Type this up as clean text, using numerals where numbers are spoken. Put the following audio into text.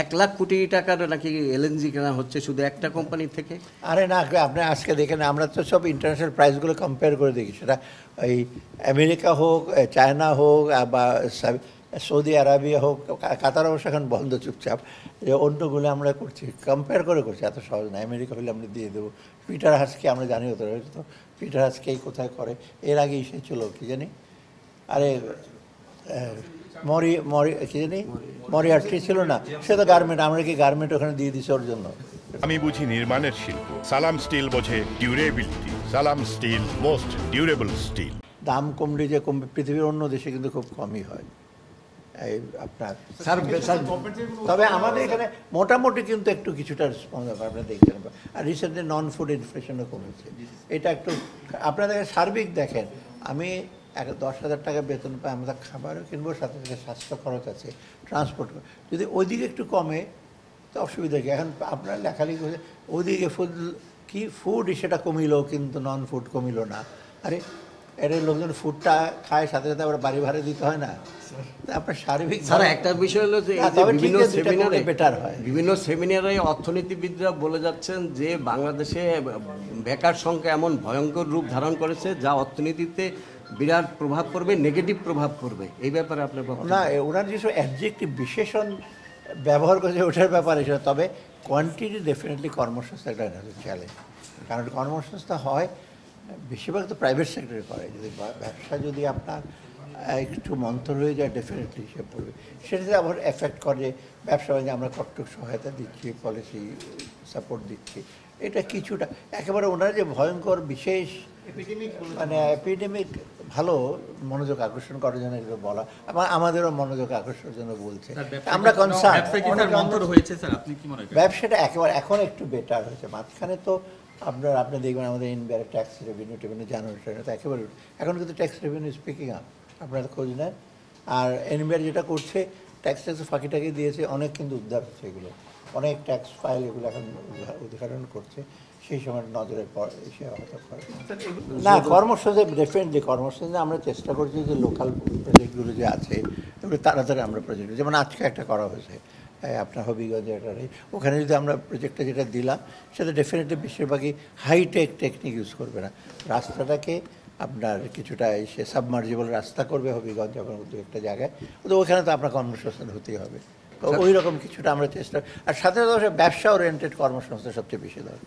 1,00,000 কোটি টাকার নাকি এলএনজি কেনা হচ্ছে শুধু একটা কোম্পানি থেকে। আরে না, আপনি আজকে দেখেন, আমরা তো সব ইন্টারন্যাশনাল প্রাইসগুলো কম্পেয়ার করে দেখি, সেটা এই আমেরিকা হোক, চায়না হোক, বা সৌদি আরবিয়া হোক, কাতার অবশ্য এখন বন্ধ চুপচাপ, যে অন্যগুলো আমরা করছি, কম্পেয়ার করে করছি, এত সহজ না। আমেরিকা হলে আমরা দিয়ে দেবো। পিটার হাসকে আমরা জানি হতে পারি, তো পিটার হাসকেই কোথায় করে, এর আগেই সে ছিল কি জানি, আরে কি জানি মরিয়ার্টি ছিল না, সে তো গার্মেন্ট, আমরা কি গার্মেন্ট ওখানে দিয়ে দিছি ওর জন্য। আমি বুঝি নির্মাণের শিল্প, সালাম স্টিল বোঝে ডিউরেবিলিটি। সালাম স্টিল, মোস্ট ডিউরেবল স্টিল। দাম কমলে যে কমবে, পৃথিবীর অন্য দেশে কিন্তু খুব কমই হয় এই আপনার। তবে আমাদের এখানে মোটামুটি কিন্তু একটু কিছুটা রেসপন্স হবে, আপনারা দেখছেন। আর রিসেন্টলি নন ফুড ইনফ্লেশনও কমেছে, এটা একটু আপনাদের সার্বিক দেখেন। আমি 10,000 টাকা বেতন পাই, আমরা খাবারও কিনবো, সাথে সাথে স্বাস্থ্য খরচ আছে, ট্রান্সপোর্ট, যদি ওইদিকে একটু কমে তো অসুবিধা কি। এখন আপনার লেখালেখি হচ্ছে ওইদিকে ফুড সেটা কমিলো, কিন্তু নন ফুড কমিলো না। আরে এর লোকজন ফুডটা খায়, সাথে সাথে আবার বাড়ি ভাড়া দিতে হয় না। আপনার সার্বিক একটা বিষয় হলো যে বিভিন্ন সেমিনারে অর্থনীতিবিদরা বলে যাচ্ছেন যে বাংলাদেশে বেকার সংখ্যা এমন ভয়ঙ্কর রূপ ধারণ করেছে যা অর্থনীতিতে বিরাট প্রভাব পড়বে, নেগেটিভ প্রভাব পড়বে। এই ব্যাপারে আপনার না, ওনার যেসব অ্যাডজেক্টিভ বিশেষণ ব্যবহার করেছে ওটার ব্যাপারে, তবে কোয়ান্টিটি ডেফিনেটলি কর্মসংস্থা একটা চ্যালেঞ্জ। কারণ কর্মসংস্থা হয় বেশিরভাগ তো প্রাইভেট সেক্টরে করে। যদি ব্যবসা যদি আপনার একটু মন্থর হয়ে যায়, ডেফিনেটলি হিসেবে পড়বে। সেটাতে আবার এফেক্ট করে ব্যবসা বাণিজ্যে আমরা কতটুকু সহায়তা দিচ্ছি, পলিসি সাপোর্ট দিচ্ছি, এটা কিছুটা। একেবারে ওনারা যে ভয়ঙ্কর বিশেষ মানে এপিডেমিক ভালো মনোযোগ আকর্ষণ করার জন্য এগুলো বলা, আমাদেরও মনোযোগ আকর্ষণের জন্য বলছে। আমরা কনসার্ন ব্যবসাটা একেবারে এখন একটু বেটার হয়েছে। মাঝখানে তো আপনি দেখবেন আমাদের ইনডাইরেক্ট ট্যাক্স রেভিনিউ জানুয়ারি তো একেবারে, এখন কিন্তু ট্যাক্স রেভিনিউ স্পিকিং আপ, আপনারা খোঁজ নেন। আর এনবিআর যেটা করছে, ট্যাক্স ফাঁকিটাকে দিয়েছে, অনেক কিন্তু উদ্ধার হচ্ছে এগুলো, অনেক ট্যাক্স ফাইল এগুলো এখন উদ্ঘাটন করছে, সেই সময় নজরের পর এসে হয়তো করে না। কর্মসংস্থান ডেফিনেটলি কর্মসংস্থানে আমরা চেষ্টা করছি যে লোকাল প্রজেক্টগুলো যে আছে এগুলো তাড়াতাড়ি আমরা প্রজেক্ট, যেমন আজকে একটা করা হয়েছে আপনার হবিগঞ্জে, ওখানে যদি আমরা প্রজেক্টটা যেটা দিলাম, সেটা ডেফিনেটলি বেশিরভাগই হাইটেক টেকনিক ইউজ করবে না, রাস্তাটাকে আপনার কিছুটা এসে সাবমার্জিবল রাস্তা করবে হবিগঞ্জ যখন একটা জায়গায়, তো ওখানে তো আপনার কর্মসংস্থান হতেই হবে। ওই রকম কিছুটা আমরা চেষ্টা, আর সাথে সাথে ব্যবসা ওরিয়েন্টেড কর্মসংস্থান সবচেয়ে বেশি দরকার।